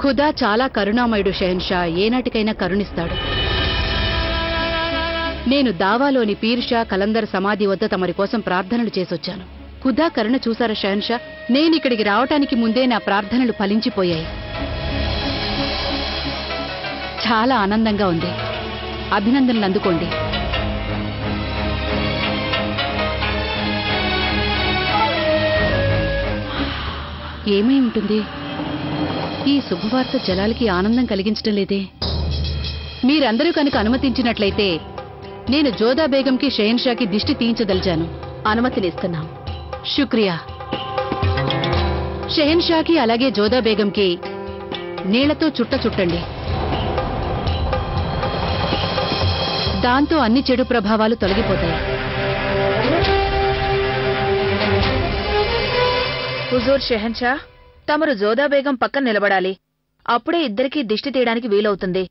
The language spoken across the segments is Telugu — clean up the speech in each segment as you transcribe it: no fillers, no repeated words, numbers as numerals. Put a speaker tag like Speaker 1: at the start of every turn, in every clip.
Speaker 1: ఖుదా చాలా కరుణామయుడు షెహన్షా, ఏనాటికైనా కరుణిస్తాడు. నేను దావాలోని పీర్షా కలందర్ సమాధి వద్ద తమరి కోసం ప్రార్థనలు చేసొచ్చాను. ఖుదా కరుణ చూసారా షెహన్షా, నేనిక్కడికి రావటానికి ముందే నా ప్రార్థనలు ఫలించిపోయాయి. చాలా ఆనందంగా ఉంది. అభినందనలు అందుకోండి. ఏమై ఉంటుంది? ఈ శుభవార్త జలాల్కి ఆనందం కలిగించడం లేదే. మీరందరూ కనుక అనుమతించినట్లయితే నేను జోదా బేగంకి షెహన్షాకి దిష్టి తీయించదలిచాను. అనుమతినిస్తున్నాం. శుక్రియా. షెహన్షాకి అలాగే జోదా బేగంకి నీళ్లతో చుట్టండి. దాంతో అన్ని చెడు ప్రభావాలు తొలగిపోతాయి.
Speaker 2: హుజూర్ షెహన్షా, తమరు జోదా బేగం పక్కన నిలబడాలి. అప్పుడే ఇద్దరికీ దిష్టి తీయడానికి వీలవుతుంది.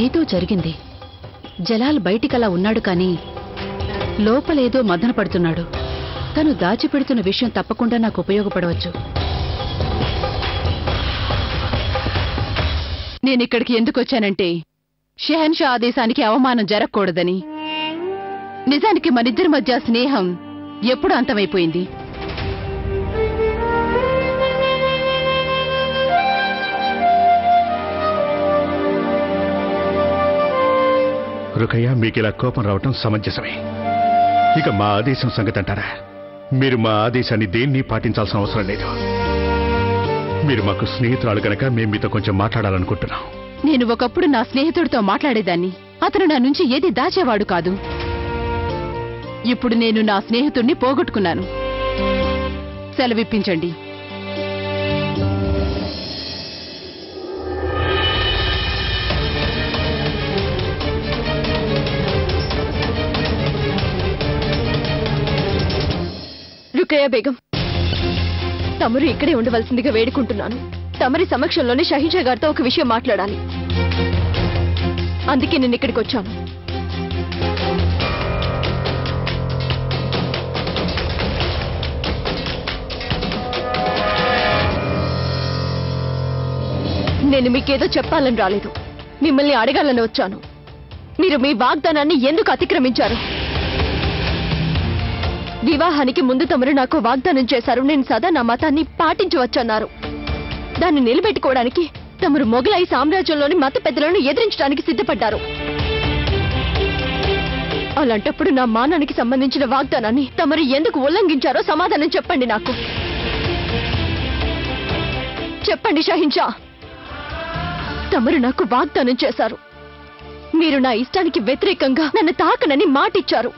Speaker 1: ఏదో జరిగింది. జలాల్ బయటికలా ఉన్నాడు కానీ లోపలేదో మదన పడుతున్నాడు. తను దాచిపెడుతున్న విషయం తప్పకుండా నాకు ఉపయోగపడవచ్చు. నేనిక్కడికి ఎందుకొచ్చానంటే షెహన్షా ఆదేశానికి అవమానం జరగకూడదని. నిజానికి మనిద్దరి మధ్య స్నేహం ఎప్పుడు అంతమైపోయింది.
Speaker 3: రుకయ్య, మీకిలా కోపం రావటం సమంజసమే. ఇక మా ఆదేశం సంగతి అంటారా? మీరు మా ఆదేశాన్ని దేన్ని పాటించాల్సిన అవసరం లేదు. మీరు మాకు స్నేహితురాలు గనక మేము మీతో కొంచెం మాట్లాడాలనుకుంటున్నాం.
Speaker 1: నేను ఒకప్పుడు నా స్నేహితుడితో మాట్లాడేదాన్ని. అతను నా నుంచి ఏది దాచేవాడు కాదు. ఇప్పుడు నేను నా స్నేహితుడిని పోగొట్టుకున్నాను. సెలవిప్పించండి.
Speaker 4: రుకయ్య బేగం, తమరు ఇక్కడే ఉండవలసిందిగా వేడుకుంటున్నాను. తమరి సమక్షంలోనే షహీన్షా గారితో ఒక విషయం మాట్లాడాలి. అందుకే నేను ఇక్కడికి వచ్చాను. నేను మీకేదో చెప్పాలని రాలేదు, మిమ్మల్ని అడగాలని వచ్చాను. మీరు మీ వాగ్దానాన్ని ఎందుకు అతిక్రమించారు? వివాహానికి ముందు తమరు నాకు వాగ్దానం చేశారు, నేను సదా నా మతాన్ని పాటించవచ్చన్నారు. దాన్ని నిలబెట్టుకోవడానికి తమరు మొఘలాయి సామ్రాజ్యంలోని మత పెద్దలను ఎదిరించడానికి సిద్ధపడ్డారు. అలాంటప్పుడు నా మానానికి సంబంధించిన వాగ్దానాన్ని తమరు ఎందుకు ఉల్లంఘించారో సమాధానం చెప్పండి నాకు. చెప్పండి షహీన్షా. తమరు నాకు వాగ్దానం చేశారు. మీరు నా ఇష్టానికి వ్యతిరేకంగా నన్ను తాకనని మాటిచ్చారు.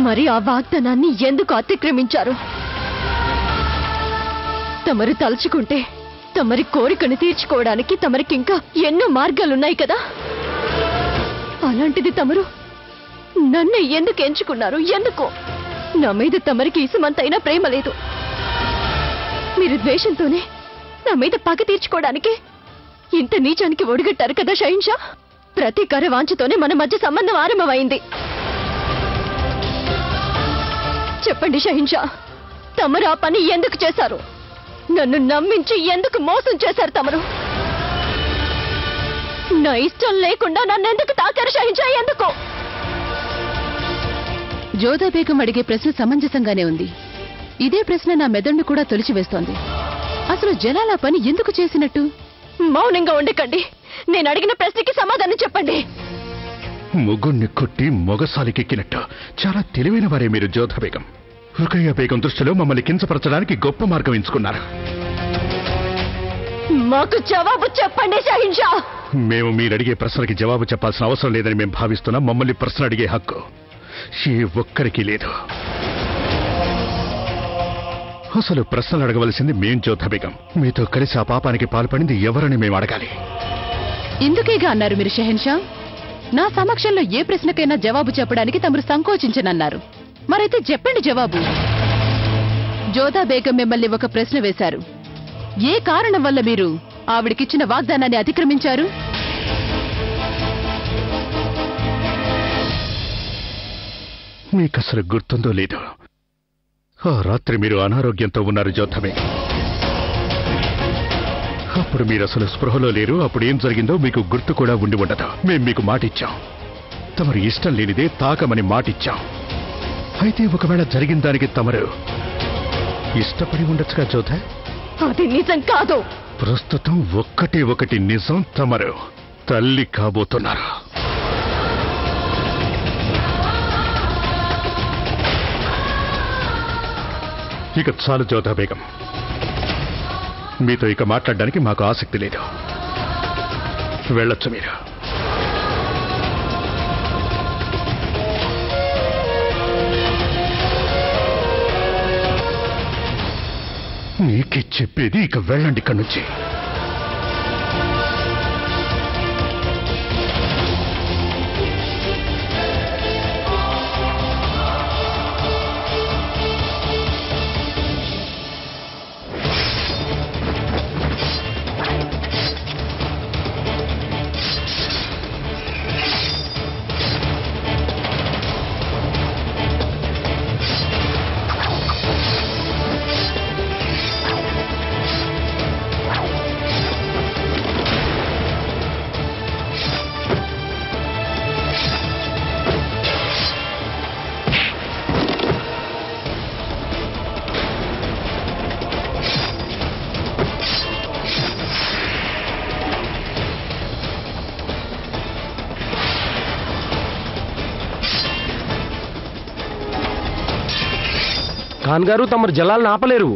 Speaker 4: మరి ఆ వాగ్దానాన్ని ఎందుకు అతిక్రమించారు? తమరు తలుచుకుంటే తమరి కోరికను తీర్చుకోవడానికి తమరికింకా ఎన్నో మార్గాలున్నాయి కదా. అలాంటిది తమరు నన్ను ఎందుకు ఎంచుకున్నారు? ఎందుకు? నా మీద తమరికి ఇసుమంతైనా ప్రేమ లేదు. మీరు ద్వేషంతోనే నా మీద పగ తీర్చుకోవడానికి ఇంత నీచానికి ఒడిగట్టారు కదా షహీన్షా. ప్రతీకార వాంఛతోనే మన మధ్య సంబంధం ఆరంభమైంది. చెప్పండి షహీన్షా, తమరు ఆ పని ఎందుకు చేశారు? నన్ను నమ్మించి ఎందుకు మోసం చేశారు తమరు? నా ఇష్టం లేకుండా నన్ను ఎందుకు తాకారు షహీన్షా? ఎందుకు?
Speaker 1: జోదా బేగం అడిగే ప్రశ్న సమంజసంగానే ఉంది. ఇదే ప్రశ్న నా మెదడును కూడా తొలిచివేస్తోంది. అసలు జలాల పని ఎందుకు చేసినట్టు?
Speaker 4: మౌనంగా ఉండకండి. నేను అడిగిన ప్రశ్నకి సమాధానం చెప్పండి.
Speaker 3: ముగ్గుణ్ణి కొట్టి మొగసాలికెక్కినట్టు చాలా తెలివైన వారే మీరు జోధా బేగం. రుకయ్య బేగం దృష్టిలో మమ్మల్ని కించపరచడానికి గొప్ప మార్గం ఎంచుకున్నారు.
Speaker 4: మాకు జవాబు చెప్పండి షహీన్షా.
Speaker 3: మేము మీరడిగే ప్రశ్నలకి జవాబు చెప్పాల్సిన అవసరం లేదని మేము భావిస్తున్నాం. మమ్మల్ని ప్రశ్న అడిగే హక్కు ఏ ఒక్కరికి లేదు. అసలు ప్రశ్నలు అడగవలసింది మేం జోధా బేగం. మీతో కలిసి ఆ పాపానికి పాల్పడింది ఎవరని మేము అడగాలి.
Speaker 1: ఇందుకేగా అన్నారు మీరు షహన్షా, నా సమక్షంలో ఏ ప్రశ్నకైనా జవాబు చెప్పడానికి తమరు సంకోచించనన్నారు. మరైతే చెప్పండి జవాబు. జోధా బేగం మిమ్మల్ని ఒక ప్రశ్న వేశారు. ఏ కారణం వల్ల మీరు ఆవిడికిచ్చిన వాగ్దానాన్ని అతిక్రమించారు?
Speaker 3: మీకసలు గుర్తుందో లేదో, ఆ రాత్రి మీరు అనారోగ్యంతో ఉన్నారు జోధా బేగం. అప్పుడు మీరు అసలు స్పృహలో లేరు. అప్పుడు ఏం జరిగిందో మీకు గుర్తు కూడా ఉండి ఉండదు. మేం మీకు మాటిచ్చాం, తమరు ఇష్టం లేనిదే తాకమని మాటిచ్చాం. అయితే ఒకవేళ జరిగిన దానికి తమరు ఇష్టపడి ఉండొచ్చుగా జోధా?
Speaker 4: అది నిజం కాదు.
Speaker 3: ప్రస్తుతం ఒక్కటే ఒకటి నిజం, తమరు తల్లి కాబోతున్నారు. ఇక చాలు జోధా బేగం, మీతో ఇక మాట్లాడడానికి మాకు ఆసక్తి లేదు. వెళ్ళొచ్చు మీరు. మీకే చెప్పేది, ఇక వెళ్ళండి ఇక్కడి నుంచి.
Speaker 5: ఖాన్ గారు, తమరు జలాలను ఆపలేరు.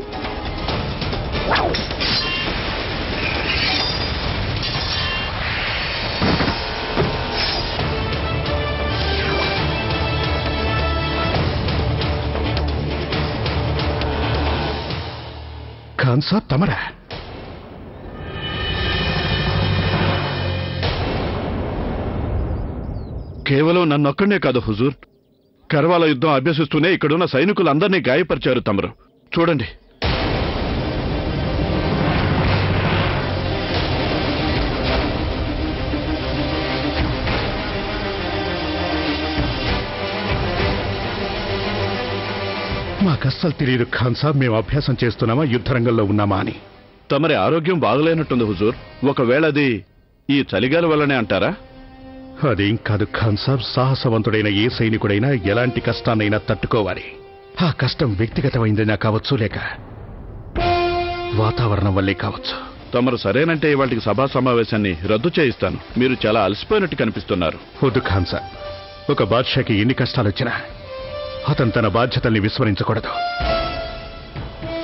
Speaker 3: ఖాన్ సాబ్ తమరా?
Speaker 6: కేవలం నన్నొక్కడే కాదు హుజూర్, కర్వాల యుద్ధం అభ్యసిస్తూనే ఇక్కడున్న సైనికులందరినీ గాయపరిచారు తమరు. చూడండి.
Speaker 3: మాకస్సలు తెలియదు ఖాన్ సాబ్, మేము అభ్యాసం చేస్తున్నామా యుద్ధరంగంలో ఉన్నామా అని.
Speaker 6: తమరి ఆరోగ్యం బాగలేనట్టుంది హుజూర్. ఒకవేళ అది ఈ చలిగాలి వల్లనే అంటారా?
Speaker 3: అదేం కాదు ఖాన్ సాబ్, సాహసవంతుడైన ఏ సైనికుడైనా ఎలాంటి కష్టాన్నైనా తట్టుకోవాలి. ఆ కష్టం వ్యక్తిగతమైందైనా కావచ్చు, లేక వాతావరణం వల్లే కావచ్చు.
Speaker 6: తమరు సరేనంటే ఇవాళకి సభా సమావేశాన్ని రద్దు చేయిస్తాను. మీరు చాలా అలసిపోయినట్టు కనిపిస్తున్నారు.
Speaker 3: వద్దు ఖాన్ సాబ్, ఒక బాద్షాకి ఎన్ని కష్టాలొచ్చినా అతను తన బాధ్యతల్ని విస్మరించకూడదు.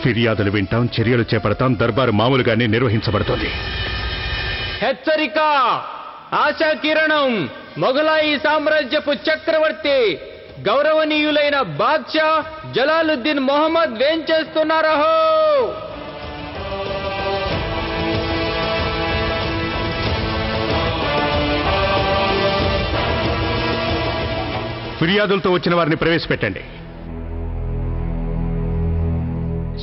Speaker 3: ఫిర్యాదులు వింటాం, చర్యలు చేపడతాం. దర్బారు మామూలుగానే నిర్వహించబడుతోంది.
Speaker 5: హెచ్చరిక! ఆశా కిరణం, మొఘలాయి సామ్రాజ్యపు చక్రవర్తి గౌరవనీయులైన బాద్షా జలాలుద్దీన్ మొహమ్మద్ వేంచేస్తున్నారహో!
Speaker 3: ఫిర్యాదులతో వచ్చిన వారిని ప్రవేశపెట్టండి.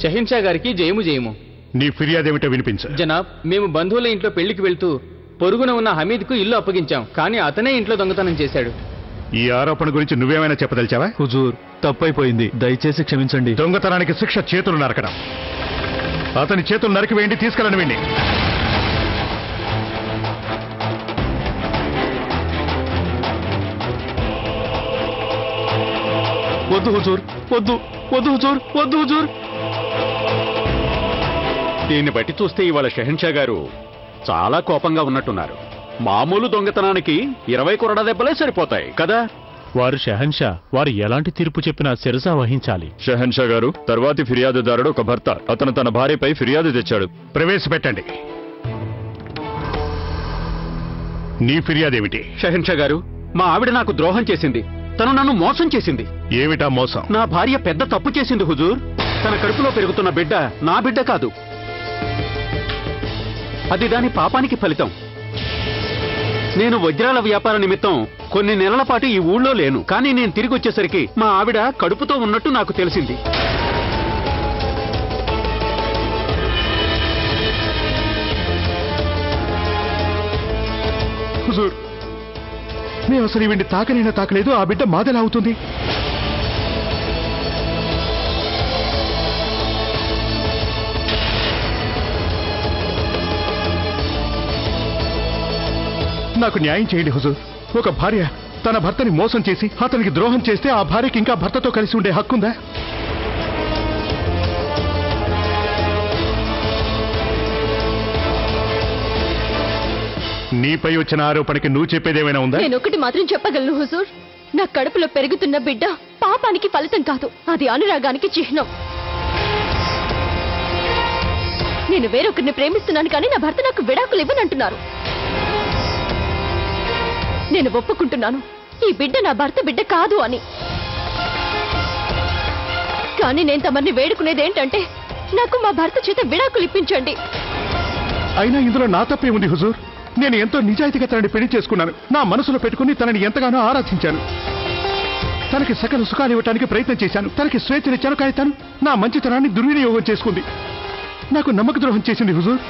Speaker 5: షహీన్షా గారికి జయము జయము.
Speaker 3: నీ ఫిర్యాదేమిటో వినిపించు.
Speaker 5: జనాబ్, మేము బంధువుల ఇంట్లో పెళ్లికి వెళ్తూ పొరుగున ఉన్న హమీద్కు ఇల్లు అప్పగించాం, కానీ అతనే ఇంట్లో దొంగతనం చేశాడు.
Speaker 3: ఈ ఆరోపణ గురించి నువ్వేమైనా చెప్పదలిచావా?
Speaker 7: హుజూర్, తప్పైపోయింది, దయచేసి క్షమించండి.
Speaker 3: దొంగతనానికి శిక్ష చేతులు నరకడం. అతని చేతులు నరికివేయండి, తీసుకెళ్ళనివ్వండి.
Speaker 7: వద్దు హుజూర్, వద్దు వద్దు హుజూర్, వద్దు హుజూర్.
Speaker 8: దీన్ని బట్టి చూస్తే ఇవాళ షహన్షా గారు చాలా కోపంగా ఉన్నట్టున్నారు.
Speaker 7: మామూలు దొంగతనానికి 20 కొరడా దెబ్బలే సరిపోతాయి కదా.
Speaker 8: వారు షెహన్షా, వారు ఎలాంటి తీర్పు చెప్పినా శిరసా వహించాలి.
Speaker 6: షెహన్షా గారు, తర్వాతి ఫిర్యాదుదారుడు ఒక భర్త. అతను తన భార్యపై ఫిర్యాదు తెచ్చాడు.
Speaker 3: ప్రవేశపెట్టండి. నీ ఫిర్యాదేమిటి?
Speaker 7: షెహన్షా గారు, మా ఆవిడ నాకు ద్రోహం చేసింది. తను నన్ను మోసం చేసింది.
Speaker 3: ఏమిటా మోసం?
Speaker 7: నా భార్య పెద్ద తప్పు చేసింది హుజూర్. తన కడుపులో పెరుగుతున్న బిడ్డ నా బిడ్డ కాదు. అది దాని పాపానికి ఫలితం. నేను వజ్రాల వ్యాపార నిమిత్తం కొన్ని నెలల పాటు ఈ ఊళ్ళో లేను. కానీ నేను తిరిగి వచ్చేసరికి మా ఆవిడ కడుపుతో ఉన్నట్టు నాకు తెలిసింది.
Speaker 3: హుజూర్, మేము అసలు ఈవిడ్ని తాకనైనా తాకలేదు. ఆ బిడ్డ మాదెలా అవుతుంది? నాకు న్యాయం చేయండి హుజూర్. ఒక భార్య తన భర్తని మోసం చేసి అతనికి ద్రోహం చేస్తే ఆ భార్యకి ఇంకా భర్తతో కలిసి ఉండే హక్కుందా? నీపై వచ్చిన ఆరోపణకి నువ్వు చెప్పేదేమైనా ఉందా?
Speaker 4: నేను ఒకటి మాత్రం చెప్పగలను హుజూర్. నా కడుపులో పెరుగుతున్న బిడ్డ పాపానికి ఫలితం కాదు, అది అనురాగానికి చిహ్నం. నేను వేరొకరిని ప్రేమిస్తున్నాను కానీ నా భర్త నాకు విడాకులు ఇవ్వనంటున్నారు. నేను ఒప్పుకుంటున్నాను ఈ బిడ్డ నా భర్త బిడ్డ కాదు అని. కానీ నేను తమని వేడుకునేది ఏంటంటే నాకు మా భర్త చేత విడాకులు ఇప్పించండి.
Speaker 3: అయినా ఇందులో నా తప్పే ఉంది హుజూర్. నేను ఎంతో నిజాయితీగా తనని పెళ్లి చేసుకున్నాను. నా మనసులో పెట్టుకుని తనని ఎంతగానో ఆరాధించాను. తనకి సకల సుఖాలు ఇవ్వడానికి ప్రయత్నం చేశాను. తనకి స్వేచ్ఛనిచ్చాను. కానీ తను నా మంచితనాన్ని దుర్వినియోగం చేసుకుంది. నాకు నమ్మక ద్రోహం చేసింది హుజూర్.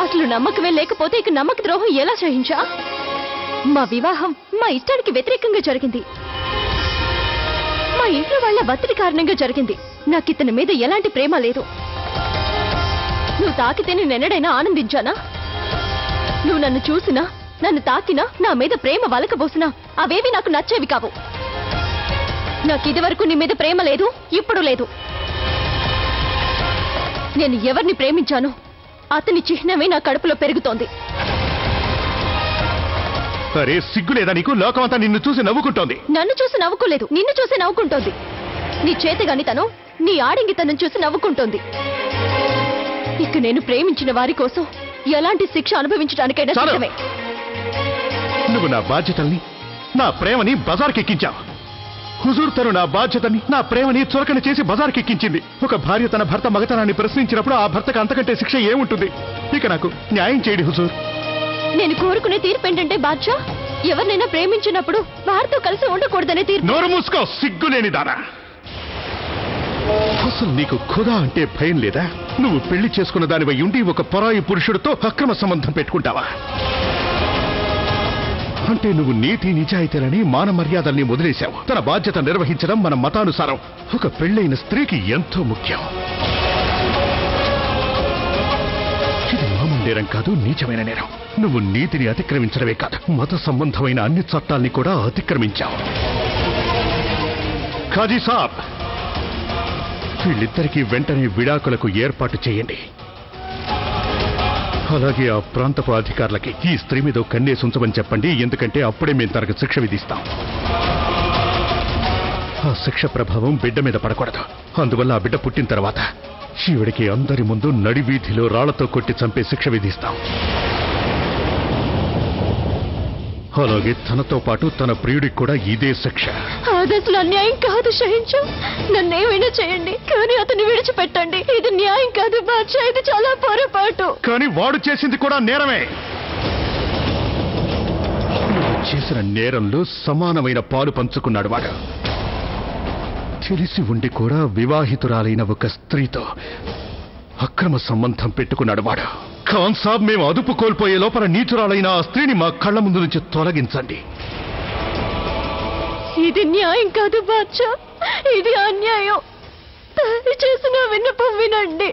Speaker 4: అసలు నమ్మకమే లేకపోతే ఇక నమ్మక ద్రోహం ఎలా సహించా? మా వివాహం మా ఇష్టానికి వ్యతిరేకంగా జరిగింది. మా ఇంట్లో వాళ్ళ ఒత్తిడి కారణంగా జరిగింది. నాకు ఇతని మీద ఎలాంటి ప్రేమ లేదు. నువ్వు తాకితే నేను ఎన్నడైనా ఆనందించానా? నువ్వు నన్ను చూసినా నన్ను తాకినా నా మీద ప్రేమ వలకబోసినా అవేవి నాకు నచ్చేవి కావు. నాకు ఇదివరకు నీ మీద ప్రేమ లేదు, ఇప్పుడు లేదు. నేను ఎవరిని ప్రేమించాను అతని చిహ్నమే నా కడుపులో పెరుగుతోంది.
Speaker 3: అరే సిగ్గులేదా నీకు? లోకమంతా నిన్ను చూసి నవ్వుకుంటోంది.
Speaker 4: నన్ను చూసి నవ్వుకోలేదు, నిన్ను చూసి నవ్వుకుంటోంది. నీ చేతగానితనం, నీ ఆడింగితనం చూసి నవ్వుకుంటోంది. ఇక నేను ప్రేమించిన వారి కోసం ఎలాంటి శిక్ష అనుభవించడానికైనా సిద్ధమే.
Speaker 3: నువ్వు నా బాధ్యతల్ని, నా ప్రేమని బజార్కెక్కించావు. హుజూర్, తను నా బాధ్యతని, నా ప్రేమని చురకన చేసి బజార్కెక్కించింది. ఒక భార్య తన భర్త మగతనాన్ని ప్రశ్నించినప్పుడు ఆ భర్తకు అంతకంటే శిక్ష ఏముంటుంది? ఇక నాకు న్యాయం చేయండి హుజూర్.
Speaker 4: నేను కోరుకునే తీర్పు ఏంటంటే బాద్షా, ఎవరినైనా ప్రేమించినప్పుడు వారితో కలిసి ఉండకూడదనే తీర్పు.
Speaker 3: నోరు మూసుకో, సిగ్గులేని దానా. అసలు నీకు ఖుదా అంటే భయం లేదా? నువ్వు పెళ్లి చేసుకున్న దానివై ఉండి ఒక పరాయి పురుషుడితో అక్రమ సంబంధం పెట్టుకుంటావా? అంటే నువ్వు నీతి నిజాయితీలని మాన మర్యాదల్ని వదిలేశావు. తన బాధ్యత నిర్వహించడం మన మతానుసారం ఒక పెళ్లైన స్త్రీకి ఎంతో ముఖ్యం. ఇది మామూలు నేరం కాదు, నీచమైన నేరం. నువ్వు నీతిని అతిక్రమించడమే కాదు, మత సంబంధమైన అన్ని చట్టాల్ని కూడా అతిక్రమించావు. ఖాజీ సాబ్, వీళ్ళిద్దరికీ వెంటనే విడాకులకు ఏర్పాటు చేయండి. అలాగే ఆ ప్రాంతపు అధికారులకి ఈ స్త్రీ మీద కన్నేసి ఉంచమని చెప్పండి. ఎందుకంటే అప్పుడే మేము తనకు శిక్ష విధిస్తాం. ఆ శిక్ష ప్రభావం బిడ్డ మీద పడకూడదు. అందువల్ల ఆ బిడ్డ పుట్టిన తర్వాత శివుడికి అందరి ముందు నడివీధిలో రాళ్లతో కొట్టి చంపే శిక్ష విధిస్తాం. అలాగే తనతో పాటు తన ప్రియుడికి కూడా ఇదే శిక్ష.
Speaker 4: అది అసలు అన్యాయం కాదు షహించు. నన్నేమైనా చేయండి కానీ అతన్ని విడిచిపెట్టండి. ఇది న్యాయం కాదు బాద్షా, ఇది చాలా పొరపాటు.
Speaker 3: కానీ వాడు చేసింది కూడా నేరమే. నువ్వు చేసిన నేరంలో సమానమైన పాలు పంచుకున్నాడు వాడు. తెలిసి ఉండి కూడా వివాహితురాలైన ఒక స్త్రీతో అక్రమ సంబంధం పెట్టుకున్నాడు వాడు. ఖాన్ సాబ్, మేము అదుపు కోల్పోయే లోపల నీచురాలైన ఆ స్త్రీని మా కళ్ళ ముందు నుంచి తొలగించండి.
Speaker 4: ఇది న్యాయం కాదు బాద్షా, ఇది అన్యాయం. దయచేసి నా విన్నపం వినండి.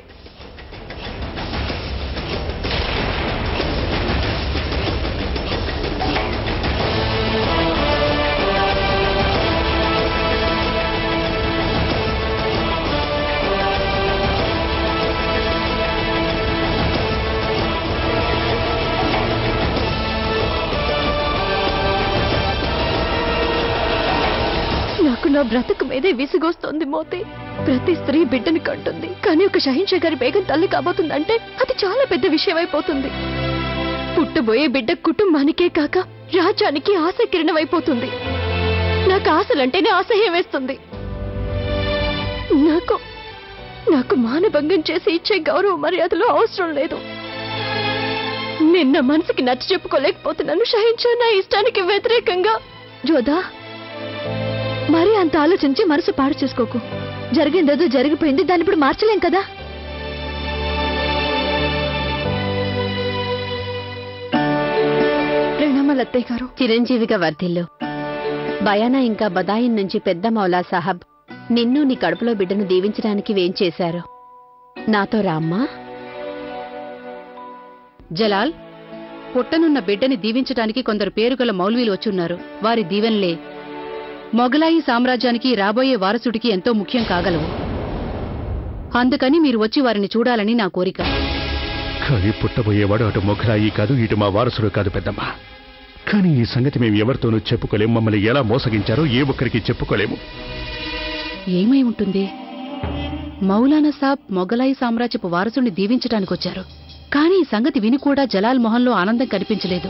Speaker 4: నా బ్రతుకు మీదే విసిగొస్తోంది మోతి. ప్రతి స్త్రీ బిడ్డని కంటుంది, కానీ ఒక షహీన్షా గారి బేగం తల్లి కాబోతుందంటే అది చాలా పెద్ద విషయం అయిపోతుంది. పుట్టబోయే బిడ్డ కుటుంబానికే కాక రాజ్యానికి ఆశ కిరణమైపోతుంది. నాకు ఆశలంటేనే అసహ్యం వేస్తుంది. నాకు మానభంగం చేసి ఇచ్చే గౌరవ మర్యాదలు అవసరం లేదు. నిన్న మనసుకి నచ్చ చెప్పుకోలేకపోతున్నాను షహీన్షా నా ఇష్టానికి వ్యతిరేకంగా. జోదా, మరీ అంత ఆలోచించి మనసు పాడు చేసుకోకు. జరిగిందేదో జరిగిపోయింది, దాన్ని ఇప్పుడు మార్చలేం కదా. ప్రణామాలు అత్తయ్య గారు.
Speaker 1: చిరంజీవిగా వర్ధిల్లు. బయానా ఇంకా బదాయిన్ నుంచి పెద్ద మౌలా సాహబ్ నిన్ను నీ కడుపులో బిడ్డను దీవించడానికి వేం చేశారు. నాతో రామ్మా. జలాల్, పుట్టనున్న బిడ్డని దీవించటానికి కొందరు పేరుగల మౌల్వీలు వచ్చున్నారు. వారి దీవెనలే మొగలాయి సామ్రాజ్యానికి రాబోయే వారసుడికి ఎంతో ముఖ్యం కాగలవు. అందుకని మీరు వచ్చి వారిని చూడాలని నా కోరిక.
Speaker 3: కానీ పుట్టబోయేవాడు అటు మొఘలాయి కాదు, ఇటు మా వారసుడు కాదు పెద్దమ్మ. కానీ ఈ సంగతి మేము ఎవరితోనూ చెప్పుకోలేము. మమ్మల్ని ఎలా మోసగించారో ఏ ఒక్కరికి చెప్పుకోలేము.
Speaker 1: ఏమై ఉంటుంది? మౌలానా సాబ్ మొగలాయి సామ్రాజ్యపు వారసుని దీవించటానికొచ్చారు. కానీ ఈ సంగతి విని కూడా జలాల్ మొహంలో ఆనందం కనిపించలేదు.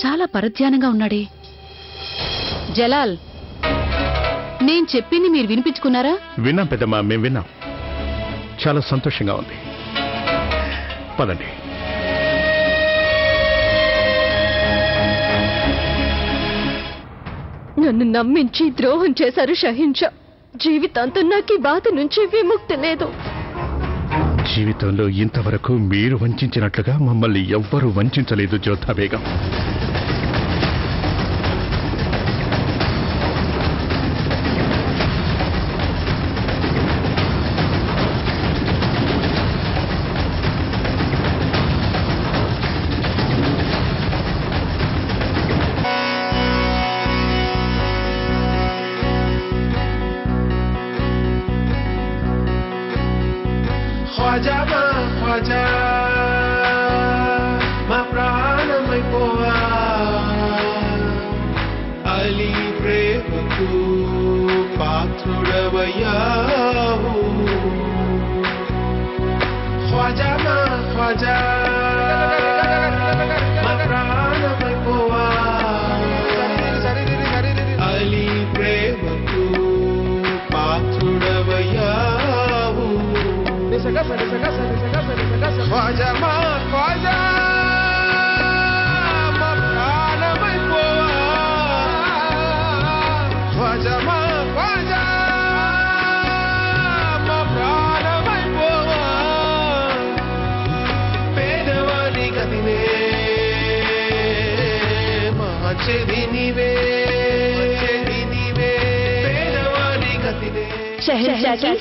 Speaker 1: చాలా పరధ్యానంగా ఉన్నాడే. జలాల్, నేను చెప్పింది మీరు వినిపించుకున్నారా?
Speaker 3: విన్నాం పెద్దమ్మా, మేం విన్నాం. చాలా సంతోషంగా ఉంది. పదండి.
Speaker 4: నన్ను నమ్మించి ద్రోహం చేశారు షహీన్షా. జీవితాంతం నాకు ఈ బాధ నుంచి విముక్తి లేదు.
Speaker 3: జీవితంలో ఇంతవరకు మీరు వంచినట్లుగా మమ్మల్ని ఎవ్వరూ వంచలేదు జోధా బేగం.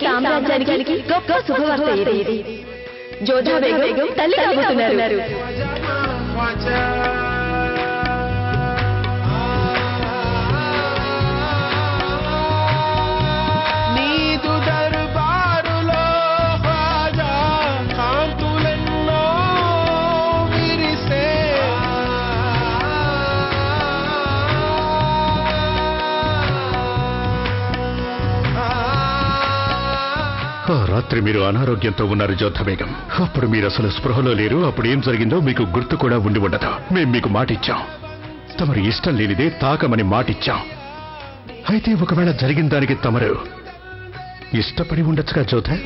Speaker 4: సామ్రాజ్యానికి గొప్ప శుభవార్త ఇది. జోధా బేగం తల్లి కాబోతున్నారు.
Speaker 3: ఆ రాత్రి మీరు అనారోగ్యంతో ఉన్నారు జోధా బేగం. అప్పుడు మీరు అసలు స్పృహలో లేరు. అప్పుడు ఏం జరిగిందో మీకు గుర్తు కూడా ఉండి ఉండదు. మేం మీకు మాటిచ్చాం, తమరు ఇష్టం లేనిదే తాకమని మాటిచ్చాం. అయితే ఒకవేళ జరిగిన దానికి తమరు ఇష్టపడి ఉండొచ్చుగా జోధా?